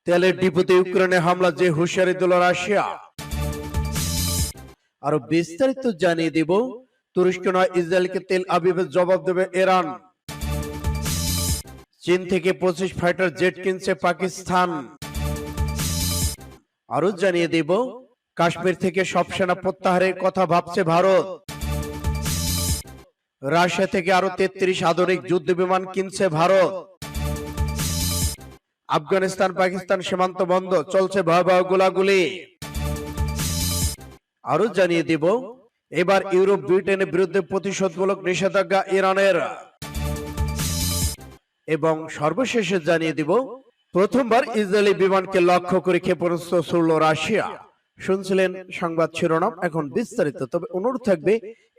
তেলের ডিপোতে ইউক্রেনে হামলা যে হুঁশিয়ারি দিল রাশিয়া। আরো বিস্তারিত জানিয়ে দিব। তুরস্ক নয় ইসরায়েলকে তেল আবিবের জবাব দেবে ইরান। চীন থেকে 25 ফাইটার জেট কিনছে পাকিস্তান। আরো জানিয়ে দেব, কাশ্মীর থেকে সব সেনা প্রত্যাহারের কথা ভাবছে ভারত। রাশিয়া থেকে আরো 33 আধুনিক যুদ্ধ বিমান কিনছে ভারত। আফগানিস্তান পাকিস্তান সীমান্ত বন্ধ, চলছে ভয়াবহ গোলাগুলি। আরো জানিয়ে দিব, এবার ইউরোপ ব্রিটেনের বিরুদ্ধে প্রতিশোধমূলক নিষেধাজ্ঞা ইরানের। এবং সর্বশেষে জানিয়ে দিব, প্রথমবার ইসরায়েলি বিমানকে লক্ষ্য করে ক্ষেপণাস্ত্র ছুড়ল রাশিয়া। শুনছিলেন সংবাদ শিরোনাম, এখন বিস্তারিত। তবে অনুরোধ থাকবে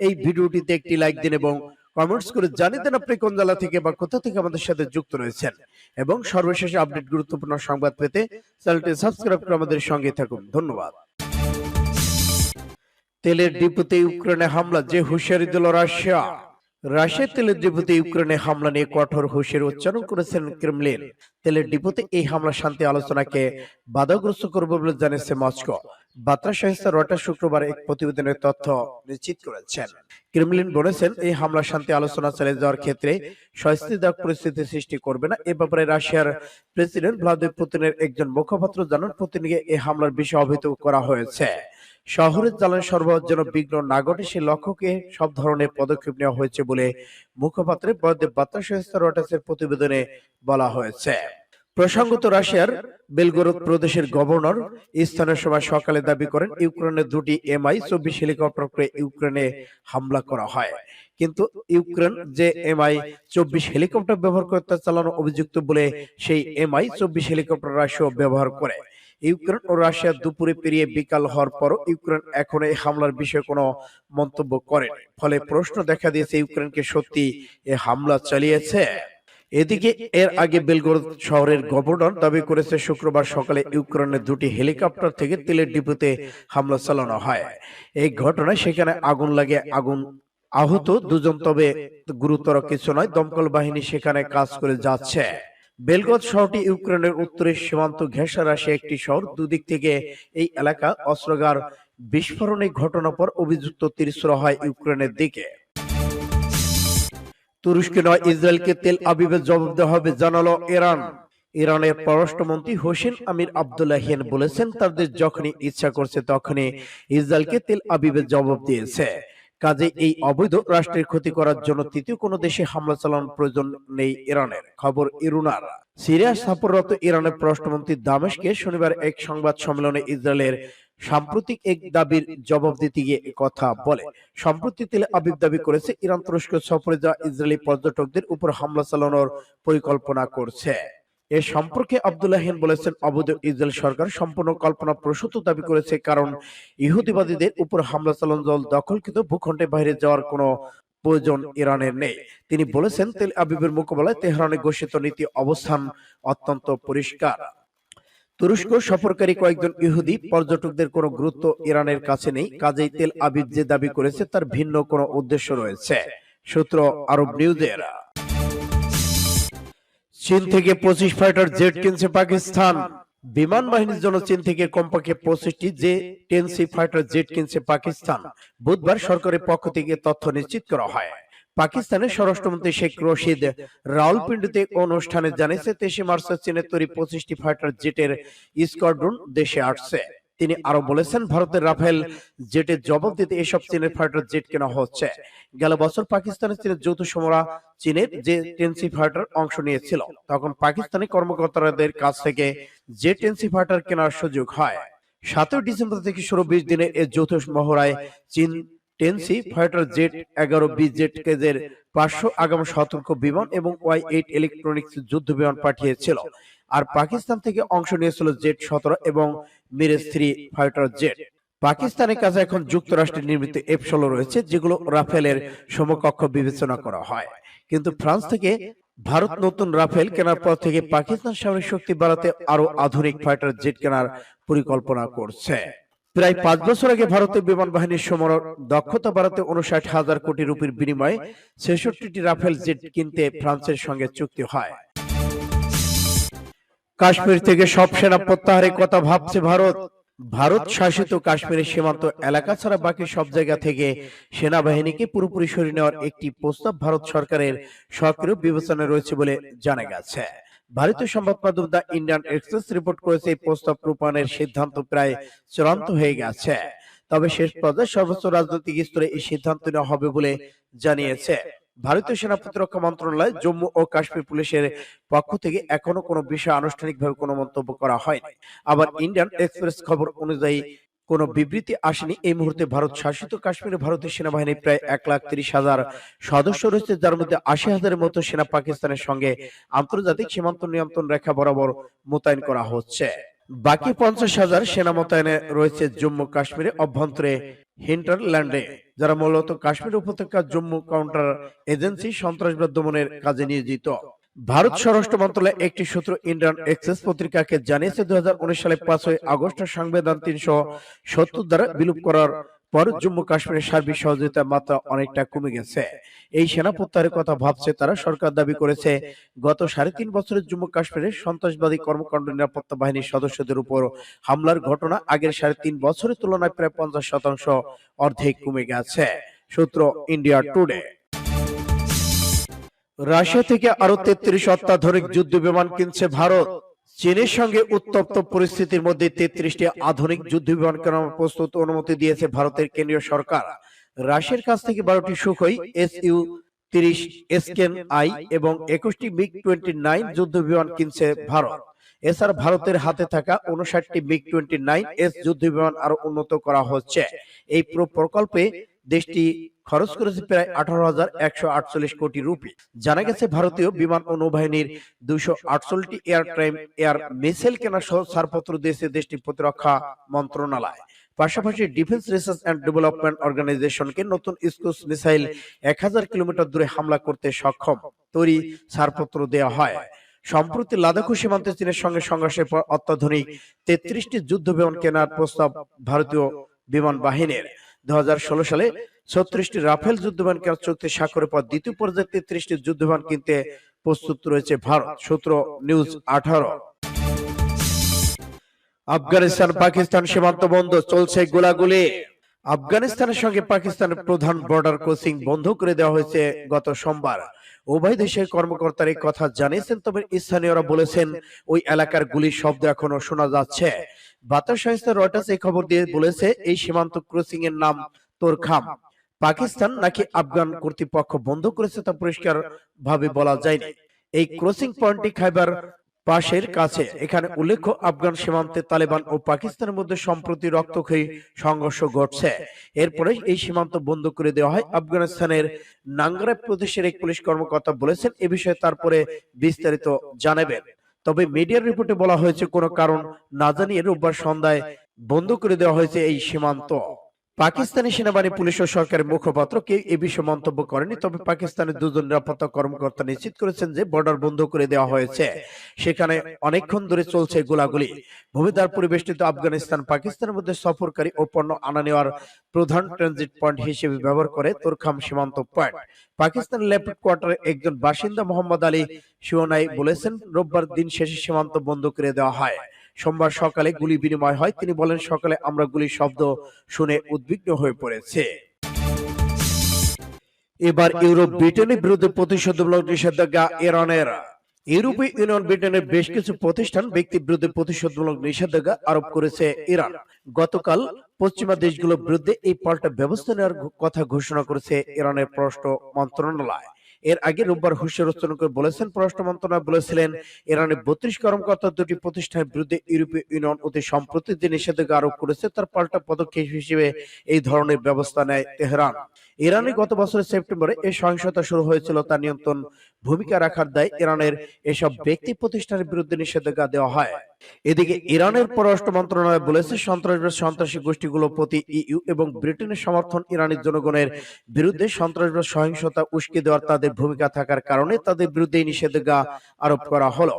এই ভিডিওটিতে একটি লাইক দিন এবং কমেন্টস করে জানিয়ে দেন আপনি কোন জেলা থেকে বা কোথা থেকে আমাদের সাথে যুক্ত রয়েছেন। এবং সর্বশেষ আপডেট গুরুত্বপূর্ণ সংবাদ পেতে চ্যানেলটি সাবস্ক্রাইব করে আমাদের সঙ্গে থাকুন। ধন্যবাদ। তেলের ডিপোতে ইউক্রেনে হামলা যে হুঁশিয়ারি দিল রাশিয়া। রাশিয়ার তেলের ডিপোতে ইউক্রেনে হামলা নিয়ে কঠোর হুঁশিয়ারি উচ্চারণ করেছেন ক্রেমলিন। তেলের ডিপোতে এই হামলা শান্তি আলোচনাকে বাধাগ্রস্ত করবে বলে জানিয়েছে মস্কো। বার্তা সংস্থা রয়টার্স শুক্রবার এক প্রতিবেদনের তথ্য নিশ্চিত করেছেন। ক্রেমলিন বলেছেন, এই হামলা শান্তি আলোচনা চালিয়ে যাওয়ার ক্ষেত্রে স্বস্তিদায়ক পরিস্থিতি সৃষ্টি করবে না। এ ব্যাপারে রাশিয়ার প্রেসিডেন্ট ভ্লাদিমির পুতিনের একজন মুখপাত্র জানান, পুতিনকে এই হামলার বিষয়ে অবহিত করা হয়েছে। শহরের জ্বালানি সরবরাহের জন্য বিঘ্ন না ঘটে সে লক্ষ্যকে সব ধরনের পদক্ষেপ নেওয়া হয়েছে বলে মুখপাত্রের বরাদ্দে বার্তা সংস্থা রয়টার্সের প্রতিবেদনে বলা হয়েছে। প্রসঙ্গত, রাশিয়ার বেলগোরদ প্রদেশের গভর্নর স্থানীয় সময় সকালে দাবি করেন, ইউক্রেনের দুটি MI-24 হেলিকপ্টার করে ইউক্রেনে হামলা করা হয়। কিন্তু ইউক্রেন যে MI-24 হেলিকপ্টার ব্যবহার করে তা চালানো অভিযুক্ত বলে সেই MI-24 হেলিকপ্টার রাশিয়া ব্যবহার করে। ইউক্রেন ও রাশিয়া দুপুরে পেরিয়ে বিকাল হওয়ার পরও ইউক্রেন এখন এই হামলার বিষয়ে কোনো মন্তব্য করেনি। ফলে প্রশ্ন দেখা দিয়েছে, ইউক্রেনকে সত্যি এ হামলা চালিয়েছে। এদিকে এর আগে বেলগোরদ শহরের গভর্নর দাবি করেছে, শুক্রবার সকালে ইউক্রেনের দুটি হেলিকপ্টার থেকে তেলের ডিপোতে হামলা চালানো হয়। এই ঘটনায় সেখানে আগুন লাগে, আহত দুজন, তবে গুরুতর কিছু নয়। দমকল বাহিনী সেখানে কাজ করে যাচ্ছে। বেলগোরদ শহরটি ইউক্রেনের উত্তরের সীমান্ত ঘেঁষা রাশিয়া একটি শহর। দুদিক থেকে এই এলাকা অস্ত্রাগার বিস্ফোরণের ঘটনার পর অভিযুক্ত তীরছোড়া হয় ইউক্রেনের দিকে। তুরস্ক নয় ইসরায়েলকে তেল আবিবের জবাব দেওয়া হবে জানালো ইরান। ইরানের পররাষ্ট্রমন্ত্রী হোসেন আমির আব্দুল্লাহিয়ান বলেছেন, তাদের যখনই ইচ্ছা করছে তখনই ইসরায়েলকে তেল আবিবের জবাব দিয়েছে। কাজে এই অবৈধ রাষ্ট্রের ক্ষতি করার জন্য তৃতীয় কোনো দেশে হামলা চালানোর প্রয়োজন নেই ইরানের। খবর ইরুনার। সিরিয়া সফররত ইরানের পররাষ্ট্রমন্ত্রী দামেস্কে শনিবার এক সংবাদ সম্মেলনে ইসরায়েলের সাম্প্রতিক এক দাবির জবাব দিতে গিয়ে কথা বলে। সম্প্রতি তেল আবিব দাবি করেছে, ইরান তুরস্ক সফরে যাওয়া ইসরায়েলি পর্যটকদের উপর হামলা চালানোর পরিকল্পনা করছে। এ সম্পর্কে আব্দুল্লাহিয়ান বলেছেন, অবৈধ ইসরায়েল সরকার সম্পূর্ণ কল্পনা প্রসূত দাবি করেছে, কারণ ইহুদিবাদীদের উপর হামলা চালানো দখলকৃত ভূখণ্ডের বাইরে যাওয়ার কোনো প্রয়োজন ইরানের নেই। তিনি বলেছেন, তেল আবিবের মোকাবেলায় তেহরানের ঘোষিত নীতি অবস্থান অত্যন্ত পরিষ্কার। তুরস্ক সফরকারী কয়েকজন ইহুদি পর্যটকদের কোনো গুরুত্ব ইরানের কাছে নেই। কাজেই তেল আবিব যে দাবি করেছে তার ভিন্ন কোনো উদ্দেশ্য রয়েছে। সূত্র আরব নিউজের। চীন থেকে 25 ফাইটার জেট কিনছে পাকিস্তান। বিমান বাহিনীর জন্য চীন থেকে কমপক্ষে 25টি J-10C ফাইটার জেট কিনছে পাকিস্তান। বুধবার সরকারের পক্ষ থেকে তথ্য নিশ্চিত করা হয়। পাকিস্তানের স্বরাষ্ট্রমন্ত্রী শেখ রশিদ রাওয়ালপিন্ডিতে অনুষ্ঠানে জানিয়েছে, 23 মার্চ চীনের তৈরি 25টি ফাইটার জেটের স্কোয়াড্রন দেশে আসছে। তিনি আরো বলেছেন, ভারতের রাফেল জেটের জবাব দিতে এসব চীনের ফাইটার জেট কেনা হচ্ছে। গেল বছর পাকিস্তানের চীনের যৌথ সমরা চীনের J-10C ফাইটার অংশ নিয়েছিল। তখন পাকিস্তানি কর্মকর্তাদের কাছ থেকে J-10C ফাইটার কেনার সুযোগ হয়। 7 ডিসেম্বর থেকে শুরু 20 দিনের এই যৌথ মহড়ায় চীন 10C fighter jet 11B jet কেজের 500 আগাম সতর্ক বিমান এবং Y-8 ইলেকট্রনিক্স যুদ্ধ বিমান পাঠিয়েছিল। আর পাকিস্তান থেকে অংশ নিয়েছিল জেট-17 এবং মিরাজ-3 ফাইটার জেট। পাকিস্তানের কাছে এখন যুক্তরাষ্ট্রের নির্মিত F-16 রয়েছে, যেগুলো রাফেলের সমকক্ষ বিবেচনা করা হয়। কিন্তু ফ্রান্স থেকে ভারত নতুন রাফেল কেনার পর থেকে পাকিস্তান সামরিক শক্তি বাড়াতে আরো আধুনিক ফাইটার জেট কেনার পরিকল্পনা করছে। প্রায় 5 বছর আগে ভারতের বিমান বাহিনীর সমর দক্ষতা বাড়াতে 59,000 কোটি রুপির বিনিময়ে 66টি রাফেল জেট কিনতে ফ্রান্সের সঙ্গে চুক্তি হয়। কাশ্মীর থেকে সব সেনা প্রত্যাহারের কথা ভাবছে ভারত। ভারত শাসিত কাশ্মীরের সীমান্ত এলাকা ছাড়া বাকি সব জায়গা থেকে সেনাবাহিনীকে পুরোপুরি সরিয়ে নেওয়ার একটি প্রস্তাব ভারত সরকারের সক্রিয় বিবেচনায় রয়েছে বলে জানা গেছে। ভারতীয় সংবাদ মাধ্যম দ্য ইন্ডিয়ান এক্সপ্রেস রিপোর্ট করেছে এই প্রস্তাব রূপায়ণের সিদ্ধান্ত প্রায় চূড়ান্ত হয়ে গেছে। তবে শেষ পর্যায়ে সর্বোচ্চ রাজনৈতিক স্তরে এই সিদ্ধান্ত নেওয়া হবে বলে জানিয়েছে ভারতীয় সেনা প্রতিরক্ষা মন্ত্রণালয়। জম্মু ও কাশ্মীর পুলিশের পক্ষ থেকে এখনো কোনো বিষয়ে আনুষ্ঠানিকভাবে কোনো মন্তব্য করা হয়নি। আবার ইন্ডিয়ান এক্সপ্রেস খবর অনুযায়ী কোনো বিবৃতি আসেনি। এই মুহূর্তে ভারত শাসিত কাশ্মীরে ভারতীয় সেনাবাহিনীর প্রায় 1,30,000 সদস্য রয়েছে, যার মধ্যে 80,000-এর মতো সেনা পাকিস্তানের সঙ্গে আন্তর্জাতিক সীমান্ত নিয়ন্ত্রণ রেখা বরাবর মোতায়েন করা হচ্ছে। বাকি 50,000 সেনা মোতায়েনে রয়েছে জম্মু কাশ্মীরে অভ্যন্তরে হিন্টারল্যান্ডে, যারা মূলত কাশ্মীর উপত্যকা জম্মু কাউন্টার এজেন্সি সন্ত্রাসবাদ দমনের কাজে নিয়োজিত। ভারত স্বরাষ্ট্র মন্ত্রণালয়ের একটি সূত্র ইন্ডিয়ান এক্সপ্রেস পত্রিকাকে জানিয়েছে 2019 সালে 5 আগস্ট সংবিধান 370 দ্বারা বিলুপ্ত করার পর জম্মু কাশ্মীরের সার্বিক সহযোগিতার মাত্রা অনেকটা কমে গেছে। এই সেনা প্রত্যাহারের কথা ভাবছে তারা। সরকার দাবি করেছে গত 3.5 বছরের জম্মু কাশ্মীরের সন্ত্রাসবাদী কর্মকাণ্ড নিরাপত্তা বাহিনীর সদস্যদের উপর হামলার ঘটনা আগের 3.5 বছরের তুলনায় প্রায় 50% অর্ধেক কমে গেছে। সূত্র ইন্ডিয়া টুডে। রাশিয়া থেকে আরো 33 অত্যাধুনিক যুদ্ধ বিমান কিনছে ভারত। চীনের সঙ্গে উত্তপ্ত পরিস্থিতির মধ্যে 33টি আধুনিক যুদ্ধ বিমান কেনার প্রস্তুত অনুমতি দিয়েছে ভারতের কেন্দ্রীয় সরকার। রাশিয়ার কাছ থেকে 12টি সুখোই Su-30 স্ক্যান আই এবং 21টি মিগ-29 যুদ্ধ বিমান কিনছে ভারত। এছাড়া ভারতের হাতে থাকা 59টি মিগ-29 যুদ্ধ বিমান আরো উন্নত করা হচ্ছে। এই পুরো প্রকল্পে দেশটি খরচ করেছে প্রায় 18,148 কোটি রুপি। জানা গেছে ভারতীয় বিমান ও নৌবাহিনীর 248টি এয়ার মিসাইল কেনার সহ ছাড়পত্র দিয়েছে দেশটির প্রতিরক্ষা মন্ত্রণালয়। পাশাপাশি ডিফেন্স রিসার্চ অ্যান্ড ডেভেলপমেন্ট অর্গানাইজেশনকে নতুন স্কুস মিসাইল 1000 কিলোমিটার দূরে হামলা করতে সক্ষম তৈরি ছাড়পত্র দেওয়া হয়। সম্প্রতি লাদাখ সীমান্তে চীনের সঙ্গে সংঘর্ষের পর অত্যাধুনিক 33টি যুদ্ধ বিমান কেনার প্রস্তাব ভারতীয় বিমান বাহিনীর। 2016 সালে 36টি রাফেল যুদ্ধবিমান কেনার চুক্তি স্বাক্ষরের পর দ্বিতীয় পর্যায়ে 33টি যুদ্ধবিমান কিনতে প্রস্তুত রয়েছে ভারত। সূত্র নিউজ 18। আফগানিস্তান পাকিস্তান সীমান্ত বন্ধ, চলছে গোলাগুলি। আফগানিস্তানের সঙ্গে পাকিস্তানের প্রধান বর্ডার ক্রসিং বন্ধ করে দেওয়া হয়েছে গত সোমবার। উভয় দেশের কর্মকর্তারা এই কথা জানিয়েছেন, তবে স্থানীয়রা বলেছেন ওই এলাকার গুলির শব্দ এখনো শোনা যাচ্ছে। বার্তা সংস্থা রয়টার্স এই খবর দিয়ে বলেছে এই সীমান্ত ক্রসিং এর নাম তোরখাম। পাকিস্তান নাকি আফগান কর্তৃপক্ষ বন্ধ করেছে তা পরিষ্কার ভাবে বলা যায়নি। এই ক্রসিং পয়েন্টটি খাইবার পাশের কাছে। এখানে উল্লেখ্য, আফগান সীমান্তে তালেবান ও পাকিস্তানের মধ্যে সম্প্রতি রক্তক্ষয়ী সংঘর্ষ ঘটছে। এরপরে এই সীমান্ত বন্ধ করে দেওয়া হয়। আফগানিস্তানের নাঙ্গারা প্রদেশের এক পুলিশ কর্মকর্তা বলেছেন এ বিষয়ে তারপরে বিস্তারিত জানাবেন। তবে মিডিয়ার রিপোর্টে বলা হয়েছে কোনো কারণ না জানিয়ে রোববার সন্ধ্যায় বন্ধ করে দেওয়া হয়েছে এই সীমান্ত। পাকিস্তানি সেনাবাহিনী, পুলিশ ও সরকারের মুখপাত্র কেউ এ বিষয়ে মন্তব্য করেনি। তবে পাকিস্তানের দুজন নিরাপত্তা কর্মকর্তা নিশ্চিত করেছেন যে বর্ডার বন্ধ করে দেওয়া হয়েছে। সেখানে অনেকক্ষণ ধরে চলছে গোলাগুলি। ভূমিদ্বার পরিবেষ্টিত আফগানিস্তান পাকিস্তানের মধ্যে সফরকারী ও পণ্য আনা নেওয়ার প্রধান ট্রানজিট পয়েন্ট হিসেবে ব্যবহার করে তোরখাম সীমান্ত পয়েন্ট। পাকিস্তান লেফটেন্যান্ট কোয়ার্টারের একজন বাসিন্দা মোহাম্মদ আলী শিওনাই বলেছেন রোববার দিন শেষে সীমান্ত বন্ধ করে দেওয়া হয়। সোমবার সকালে গুলি বিনিময় হয়। তিনি বলেন সকালে আমরা গুলির শব্দ শুনে উদ্বিগ্ন হয়ে পড়েছে। এবার ইউরোপ ব্রিটেনের বিরুদ্ধে প্রতিশোধমূলক নিষেধাজ্ঞা ইরানের। ইউরোপীয় ইউনিয়ন ব্রিটেনের বেশ কিছু প্রতিষ্ঠান ব্যক্তির বিরুদ্ধে প্রতিশোধমূলক নিষেধাজ্ঞা আরোপ করেছে ইরান। গতকাল পশ্চিমা দেশগুলোর বিরুদ্ধে এই পাল্টা ব্যবস্থা নেওয়ার কথা ঘোষণা করেছে ইরানের পররাষ্ট্র মন্ত্রণালয়। এর আগে রোববার হুঁশিয়ারি উচ্চারণ করে বলেছেন, পররাষ্ট্র মন্ত্রণালয় বলেছিলেন ইরানের 32 কর্মকর্তা দুটি প্রতিষ্ঠানের বিরুদ্ধে ইউরোপীয় ইউনিয়ন অতি সম্প্রতি যে নিষেধাজ্ঞা আরোপ করেছে তার পাল্টা পদক্ষেপ হিসেবে এই ধরনের ব্যবস্থা নেয় তেহরান। ইরানে গত বছরের সেপ্টেম্বরে এই সহিংসতা শুরু হয়েছিল, তা নিয়ন্ত্রণ ভূমিকা রাখার দায় ইরানের এসব ব্যক্তি প্রতিষ্ঠানের বিরুদ্ধে নিষেধাজ্ঞা দেওয়া হয়। এদিকে ইরানের পররাষ্ট্র মন্ত্রণালয় বলেছে সন্ত্রাসী গোষ্ঠীগুলোর প্রতি ইইউ এবং ব্রিটেনের সমর্থন ইরানের জনগণের বিরুদ্ধে সন্ত্রাসবাদ সহিংসতা উস্কে দেওয়ার তাদের ভূমিকা থাকার কারণে তাদের বিরুদ্ধে এই নিষেধাজ্ঞা আরোপ করা হলো।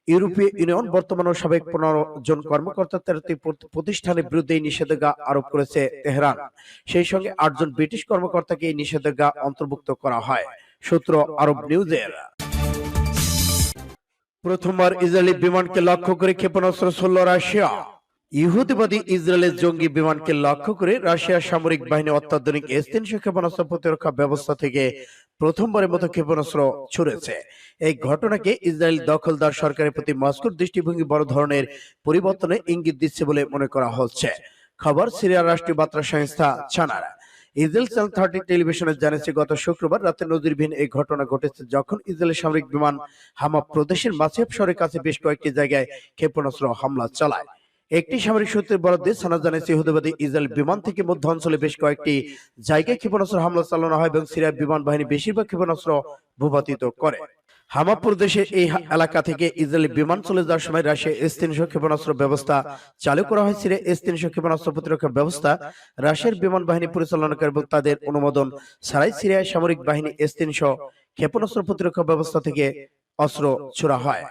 ইউরোপীয় ইউনিয়ন বর্তমানে সাবেক 15 জন কর্মকর্তা 13টি প্রতিষ্ঠানের বিরুদ্ধে এই নিষেধাজ্ঞা আরোপ করেছে তেহরান। সেই সঙ্গে 8 জন ব্রিটিশ কর্মকর্তাকে এই নিষেধাজ্ঞা অন্তর্ভুক্ত করা হয়। সূত্র আরব নিউজের। প্রথমবার ইসরায়েলি বিমানকে লক্ষ্য করে ক্ষেপণাস্ত্র ছুড়ল রাশিয়া। ইহুদিবাদী ইসরায়েলের জঙ্গি বিমানকে লক্ষ্য করে রাশিয়ার সামরিক বাহিনী অত্যাধুনিক S-300 ক্ষেপণাস্ত্র প্রতিরক্ষা ব্যবস্থা থেকে প্রথমবারের মতো ক্ষেপণাস্ত্র ছুড়েছে। এই ঘটনাকে ইসরায়েল দখলদার সরকারের প্রতি মস্কোর দৃষ্টিভঙ্গি বড় ধরনের পরিবর্তনের ইঙ্গিত দিচ্ছে বলে মনে করা হচ্ছে। খবর সিরিয়ার রাষ্ট্রীয় বার্তা সংস্থা ছানারা। ইসরায়েল চ্যানেল 30 টেলিভিশনে জানিয়েছে, গত শুক্রবার রাতে নজিরবিহীন এই ঘটনা ঘটেছে যখন ইসরায়েলের সামরিক বিমান হামা প্রদেশের মাসিয়াব শহরের কাছে বেশ কয়েকটি জায়গায় ক্ষেপণাস্ত্র হামলা চালায়। একটি সামরিক সূত্রের বরাত দিয়ে সানা জানিয়েছে, ইহুদিবাদী ইসরায়েল বিমান থেকে মধ্য অঞ্চলে বেশ কয়েকটি জায়গায় ক্ষেপণাস্ত্র হামলা চালানো হয় এবং সিরিয়ার বিমান বাহিনী বেশিরভাগ ক্ষেপণাস্ত্র ভূপাতিত করে। হামা প্রদেশের এই এলাকা থেকে ইসরায়েলি বিমান চলে যাওয়ার সময় রাশিয়া S-300 ক্ষেপণাস্ত্র ব্যবস্থা চালু করা হয়। সিরিয়া S-300 ক্ষেপণাস্ত্র প্রতিরক্ষা ব্যবস্থা রাশিয়ার বিমান বাহিনী পরিচালনা করে এবং তাদের অনুমোদন ছাড়াই সিরিয়ার সামরিক বাহিনী S-300 ক্ষেপণাস্ত্র প্রতিরক্ষা ব্যবস্থা থেকে অস্ত্র ছোড়া হয়।